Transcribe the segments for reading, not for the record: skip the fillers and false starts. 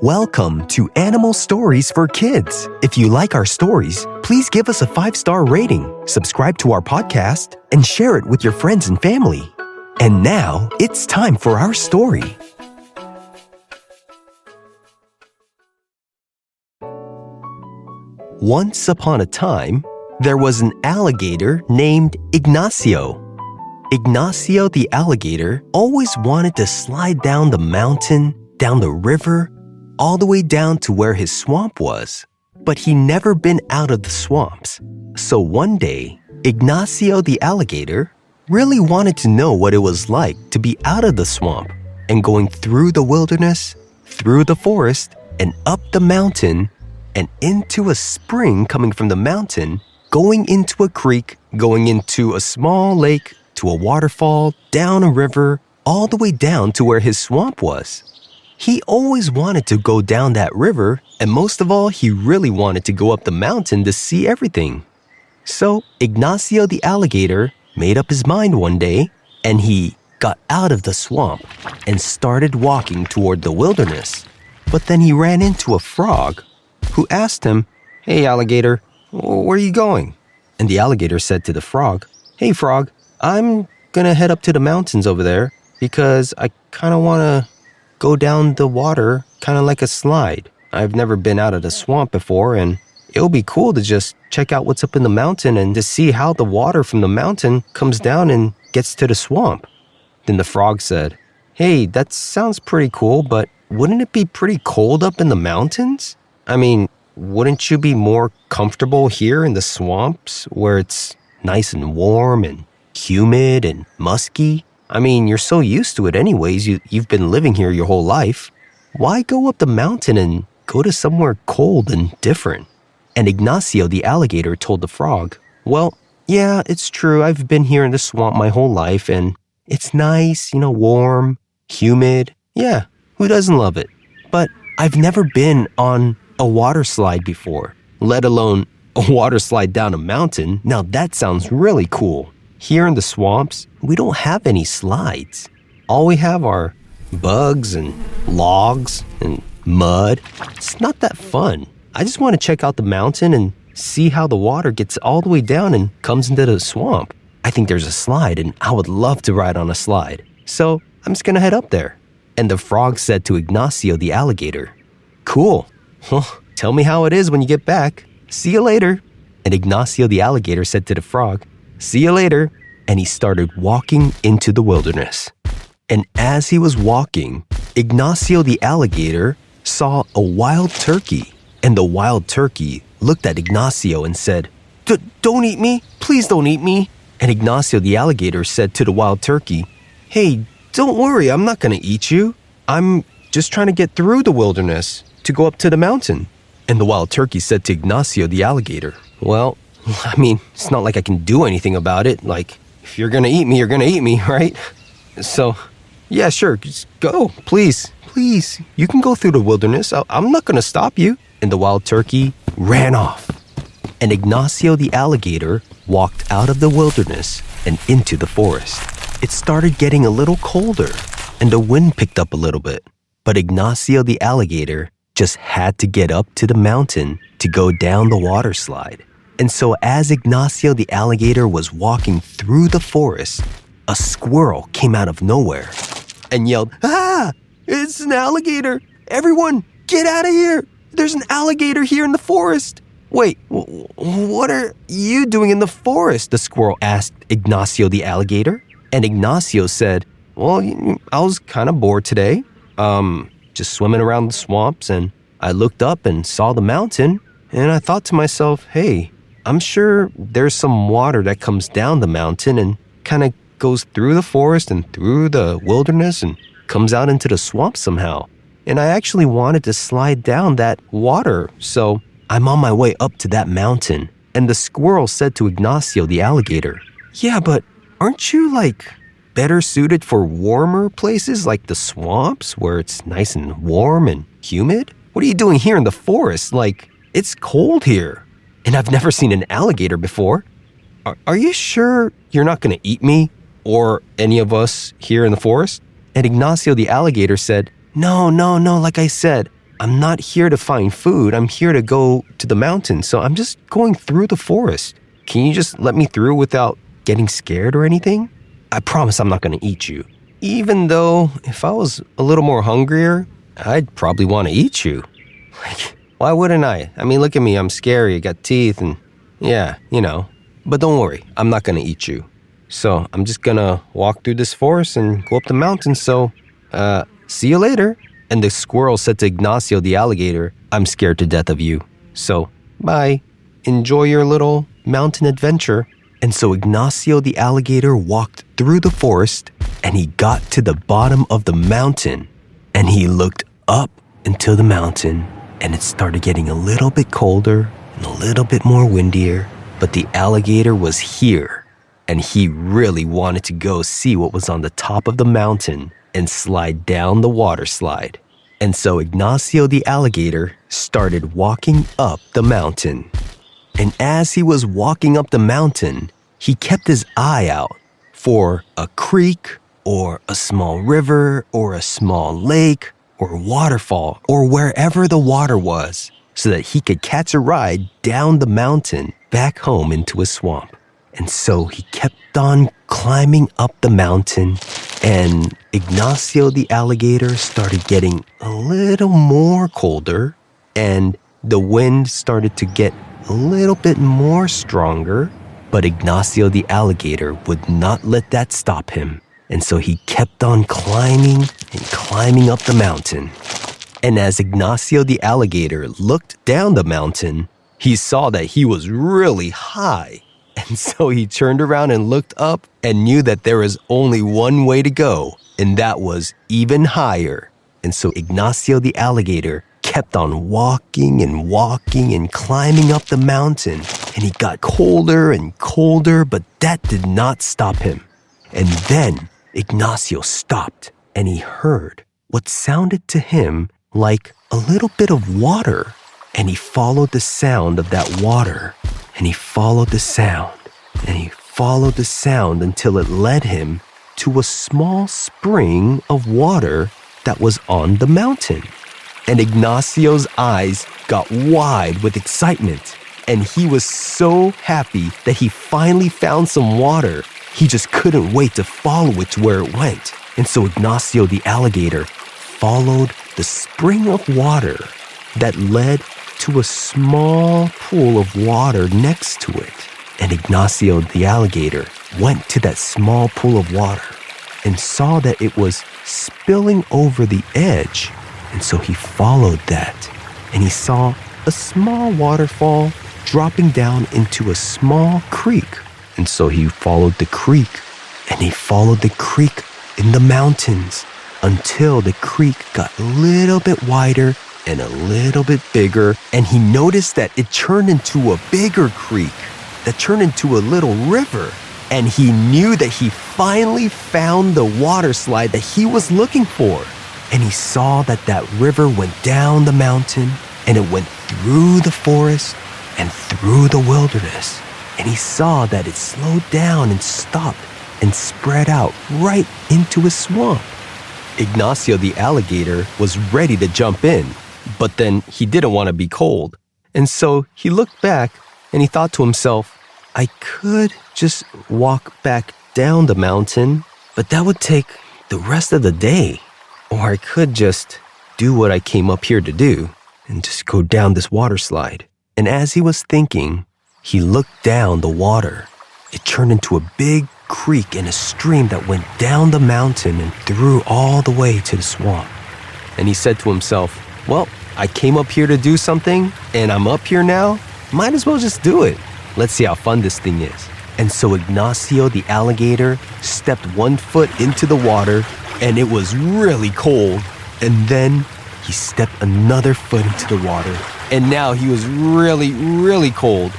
Welcome to Animal Stories for Kids. If you like our stories, please give us a 5-star rating, subscribe to our podcast, and share it with your friends and family. And now, it's time for our story. Once upon a time, there was an alligator named Ignacio. Ignacio the alligator always wanted to slide down the mountain, down the river, all the way down to where his swamp was. But he never been out of the swamps. So one day, Ignacio the alligator really wanted to know what it was like to be out of the swamp and going through the wilderness, through the forest, and up the mountain, and into a spring coming from the mountain, going into a creek, going into a small lake, to a waterfall, down a river, all the way down to where his swamp was. He always wanted to go down that river, and most of all, he really wanted to go up the mountain to see everything. So Ignacio the alligator made up his mind one day, and he got out of the swamp and started walking toward the wilderness. But then he ran into a frog who asked him, "Hey, alligator, where are you going?" And the alligator said to the frog, "Hey, frog, I'm gonna head up to the mountains over there because I kind of want to go down the water kind of like a slide. I've never been out of the swamp before, and it'll be cool to just check out what's up in the mountain and to see how the water from the mountain comes down and gets to the swamp." Then the frog said, "Hey, that sounds pretty cool, but wouldn't it be pretty cold up in the mountains? I mean, wouldn't you be more comfortable here in the swamps where it's nice and warm and humid and musky? I mean, you're so used to it anyways. You've been living here your whole life. Why go up the mountain and go to somewhere cold and different?" And Ignacio the alligator told the frog, "Well, yeah, it's true. I've been here in the swamp my whole life, and it's nice, warm, humid. Yeah, who doesn't love it? But I've never been on a water slide before, let alone a water slide down a mountain. Now that sounds really cool. Here in the swamps, we don't have any slides. All we have are bugs and logs and mud. It's not that fun. I just want to check out the mountain and see how the water gets all the way down and comes into the swamp. I think there's a slide, and I would love to ride on a slide. So I'm just going to head up there." And the frog said to Ignacio the alligator, "Cool. Well, tell me how it is when you get back. See you later." And Ignacio the alligator said to the frog, "See you later." And he started walking into the wilderness. And as he was walking, Ignacio the alligator saw a wild turkey. And the wild turkey looked at Ignacio and said, Don't eat me. Please don't eat me." And Ignacio the alligator said to the wild turkey, "Hey, don't worry. I'm not going to eat you. I'm just trying to get through the wilderness to go up to the mountain." And the wild turkey said to Ignacio the alligator, "Well, I mean, it's not like I can do anything about it. Like, if you're going to eat me, you're going to eat me, right? So, yeah, sure, just go. Please, you can go through the wilderness. I'm not going to stop you." And the wild turkey ran off. And Ignacio the alligator walked out of the wilderness and into the forest. It started getting a little colder, and the wind picked up a little bit. But Ignacio the alligator just had to get up to the mountain to go down the water slide. And so as Ignacio the alligator was walking through the forest, a squirrel came out of nowhere and yelled, "Ah, it's an alligator! Everyone, get out of here! There's an alligator here in the forest!" "Wait, what are you doing in the forest?" the squirrel asked Ignacio the alligator. And Ignacio said, "Well, I was kind of bored today. Just swimming around the swamps, and I looked up and saw the mountain, and I thought to myself, hey, I'm sure there's some water that comes down the mountain and kind of goes through the forest and through the wilderness and comes out into the swamp somehow. And I actually wanted to slide down that water, so I'm on my way up to that mountain." And the squirrel said to Ignacio the alligator, "Yeah, but aren't you better suited for warmer places like the swamps where it's nice and warm and humid? What are you doing here in the forest? It's cold here. And I've never seen an alligator before. Are you sure you're not going to eat me or any of us here in the forest?" And Ignacio the alligator said, No, like I said, I'm not here to find food. I'm here to go to the mountain. So I'm just going through the forest. Can you just let me through without getting scared or anything? I promise I'm not going to eat you. Even though if I was a little more hungrier, I'd probably want to eat you. Like, why wouldn't I? I mean, look at me. I'm scary. I got teeth and yeah, But don't worry. I'm not going to eat you. So I'm just going to walk through this forest and go up the mountain. So, see you later. And the squirrel said to Ignacio the alligator, I'm scared to death of you. So, bye. Enjoy your little mountain adventure. And so Ignacio the alligator walked through the forest and he got to the bottom of the mountain. And he looked up into the mountain and it started getting a little bit colder and a little bit more windier. But the alligator was here and he really wanted to go see what was on the top of the mountain and slide down the water slide. And so Ignacio the alligator started walking up the mountain. And as he was walking up the mountain, he kept his eye out for a creek or a small river or a small lake or waterfall or wherever the water was so that he could catch a ride down the mountain back home into a swamp. And so he kept on climbing up the mountain and Ignacio the alligator started getting a little more colder and the wind started to get a little bit more stronger. But Ignacio the alligator would not let that stop him. And so he kept on climbing and climbing up the mountain. And as Ignacio the alligator looked down the mountain, he saw that he was really high. And so he turned around and looked up and knew that there was only one way to go, and that was even higher. And so Ignacio the alligator kept on walking and climbing up the mountain, and he got colder and colder, but that did not stop him. And then Ignacio stopped, and he heard what sounded to him like a little bit of water. And he followed the sound of that water, and he followed the sound, and he followed the sound until it led him to a small spring of water that was on the mountain. And Ignacio's eyes got wide with excitement, and he was so happy that he finally found some water. He just couldn't wait to follow it to where it went. And so Ignacio the alligator followed the spring of water that led to a small pool of water next to it. And Ignacio the alligator went to that small pool of water and saw that it was spilling over the edge. And so he followed that, and he saw a small waterfall dropping down into a small creek. And so he followed the creek, and he followed the creek in the mountains until the creek got a little bit wider and a little bit bigger, and he noticed that it turned into a bigger creek that turned into a little river. And he knew that he finally found the water slide that he was looking for. And he saw that that river went down the mountain, and it went through the forest and through the wilderness. And he saw that it slowed down and stopped and spread out right into a swamp. Ignacio the alligator was ready to jump in, but then he didn't want to be cold. And so he looked back and he thought to himself, I could just walk back down the mountain, but that would take the rest of the day. Or I could just do what I came up here to do and just go down this water slide. And as he was thinking, he looked down the water. It turned into a big creek and a stream that went down the mountain and through all the way to the swamp. And he said to himself, well, I came up here to do something and I'm up here now. Might as well just do it. Let's see how fun this thing is. And so Ignacio the alligator stepped one foot into the water, and it was really cold. And then he stepped another foot into the water, and now he was really, really cold.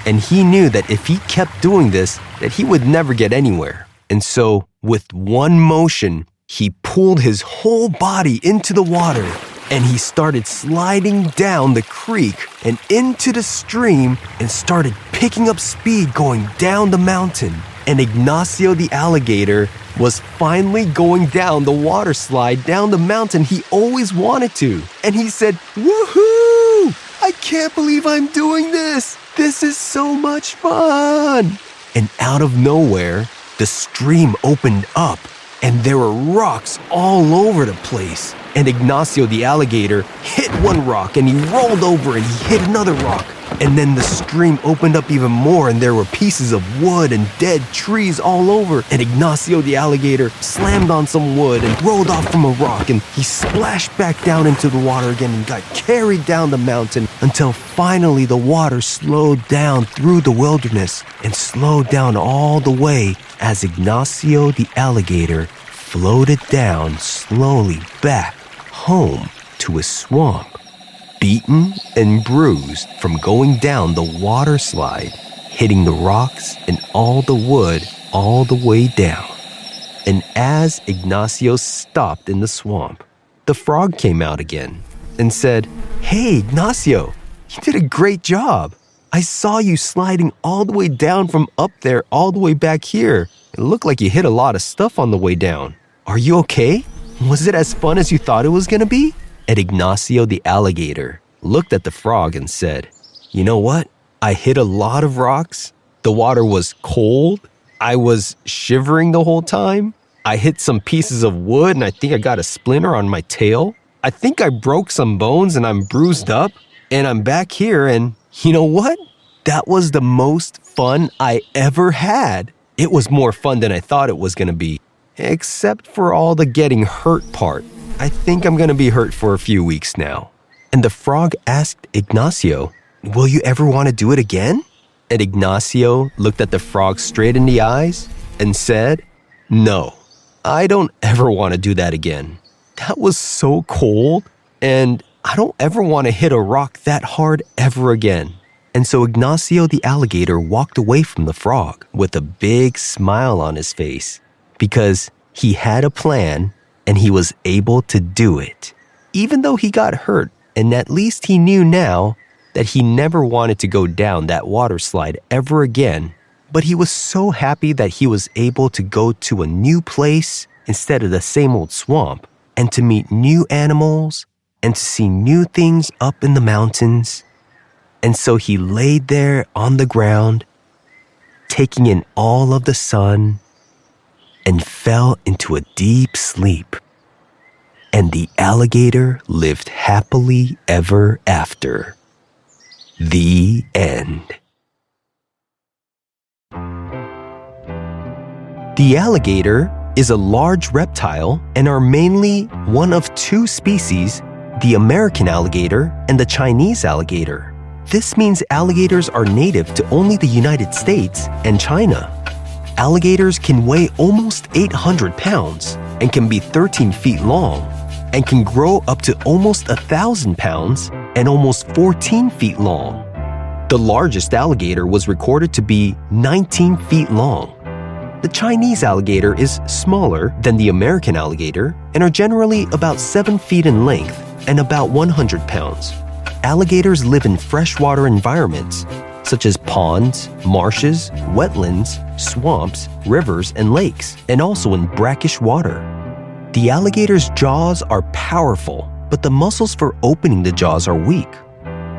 And he knew that if he kept doing this, that he would never get anywhere. And so with one motion, he pulled his whole body into the water, and he started sliding down the creek and into the stream and started picking up speed going down the mountain. and Ignacio the alligator was finally going down the water slide down the mountain he always wanted to. And he said, "Woohoo! I can't believe I'm doing this! This is so much fun!" And out of nowhere, the stream opened up, and there were rocks all over the place. And Ignacio the alligator hit one rock, and he rolled over, and he hit another rock. And then the stream opened up even more, and there were pieces of wood and dead trees all over. And Ignacio the alligator slammed on some wood and rolled off from a rock, and he splashed back down into the water again and got carried down the mountain until finally the water slowed down through the wilderness and slowed down all the way as Ignacio the alligator floated down slowly back home to his swamp, beaten and bruised from going down the water slide, hitting the rocks and all the wood all the way down. And as Ignacio stopped in the swamp, the frog came out again and said, "Hey, Ignacio, you did a great job. I saw you sliding all the way down from up there all the way back here. It looked like you hit a lot of stuff on the way down. Are you okay? Was it as fun as you thought it was going to be?" And Ignacio the alligator looked at the frog and said, "You know what? I hit a lot of rocks. The water was cold. I was shivering the whole time. I hit some pieces of wood and I think I got a splinter on my tail. I think I broke some bones and I'm bruised up. And I'm back here and you know what? That was the most fun I ever had. It was more fun than I thought it was going to be. Except for all the getting hurt part. I think I'm going to be hurt for a few weeks now." And the frog asked Ignacio, "Will you ever want to do it again?" And Ignacio looked at the frog straight in the eyes and said, "No, I don't ever want to do that again. That was so cold, and I don't ever want to hit a rock that hard ever again." And so Ignacio the alligator walked away from the frog with a big smile on his face because he had a plan and he was able to do it. Even though he got hurt, and at least he knew now that he never wanted to go down that water slide ever again, but he was so happy that he was able to go to a new place instead of the same old swamp, and to meet new animals, and to see new things up in the mountains. And so he laid there on the ground, taking in all of the sun, and fell into a deep sleep. And the alligator lived happily ever after. The end. The alligator is a large reptile and are mainly one of two species, the American alligator and the Chinese alligator. This means alligators are native to only the United States and China. Alligators can weigh almost 800 pounds and can be 13 feet long and can grow up to almost 1,000 pounds and almost 14 feet long. The largest alligator was recorded to be 19 feet long. The Chinese alligator is smaller than the American alligator and are generally about 7 feet in length and about 100 pounds. Alligators live in freshwater environments such as ponds, marshes, wetlands, swamps, rivers, and lakes, and also in brackish water. The alligator's jaws are powerful, but the muscles for opening the jaws are weak.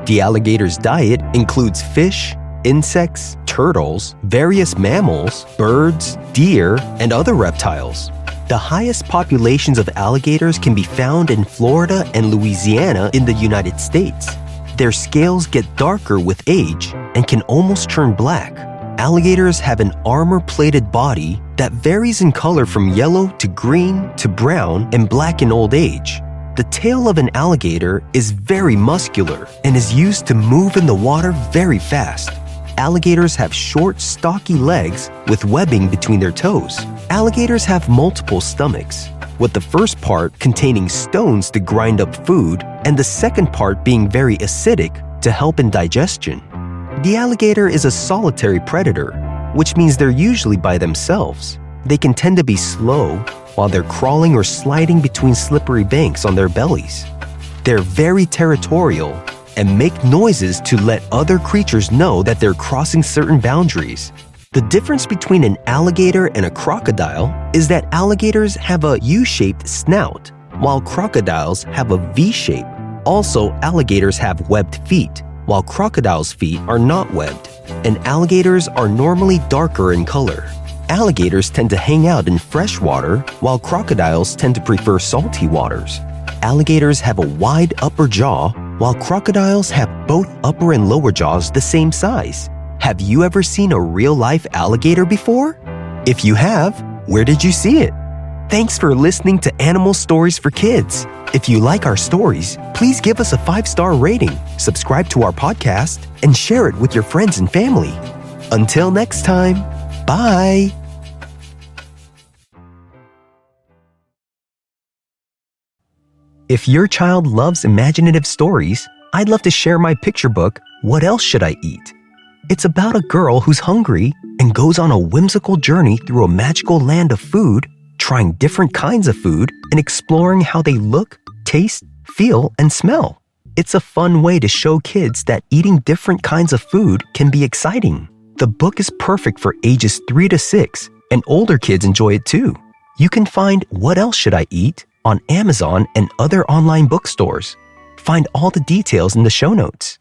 The alligator's diet includes fish, insects, turtles, various mammals, birds, deer, and other reptiles. The highest populations of alligators can be found in Florida and Louisiana in the United States. Their scales get darker with age and can almost turn black. Alligators have an armor-plated body that varies in color from yellow to green to brown and black in old age. The tail of an alligator is very muscular and is used to move in the water very fast. Alligators have short, stocky legs with webbing between their toes. Alligators have multiple stomachs, with the first part containing stones to grind up food and the second part being very acidic to help in digestion. The alligator is a solitary predator, which means they're usually by themselves. They can tend to be slow while they're crawling or sliding between slippery banks on their bellies. They're very territorial and make noises to let other creatures know that they're crossing certain boundaries. The difference between an alligator and a crocodile is that alligators have a U-shaped snout, while crocodiles have a V shape. Also, alligators have webbed feet, while crocodiles' feet are not webbed, and alligators are normally darker in color. Alligators tend to hang out in fresh water, while crocodiles tend to prefer salty waters. Alligators have a wide upper jaw, while crocodiles have both upper and lower jaws the same size. Have you ever seen a real-life alligator before? If you have, where did you see it? Thanks for listening to Animal Stories for Kids. If you like our stories, please give us a 5-star rating, subscribe to our podcast, and share it with your friends and family. Until next time, bye! If your child loves imaginative stories, I'd love to share my picture book, What Else Should I Eat? It's about a girl who's hungry and goes on a whimsical journey through a magical land of food, trying different kinds of food and exploring how they look, taste, feel, and smell. It's a fun way to show kids that eating different kinds of food can be exciting. The book is perfect for ages 3 to 6, and older kids enjoy it too. You can find What Else Should I Eat on Amazon and other online bookstores. Find all the details in the show notes.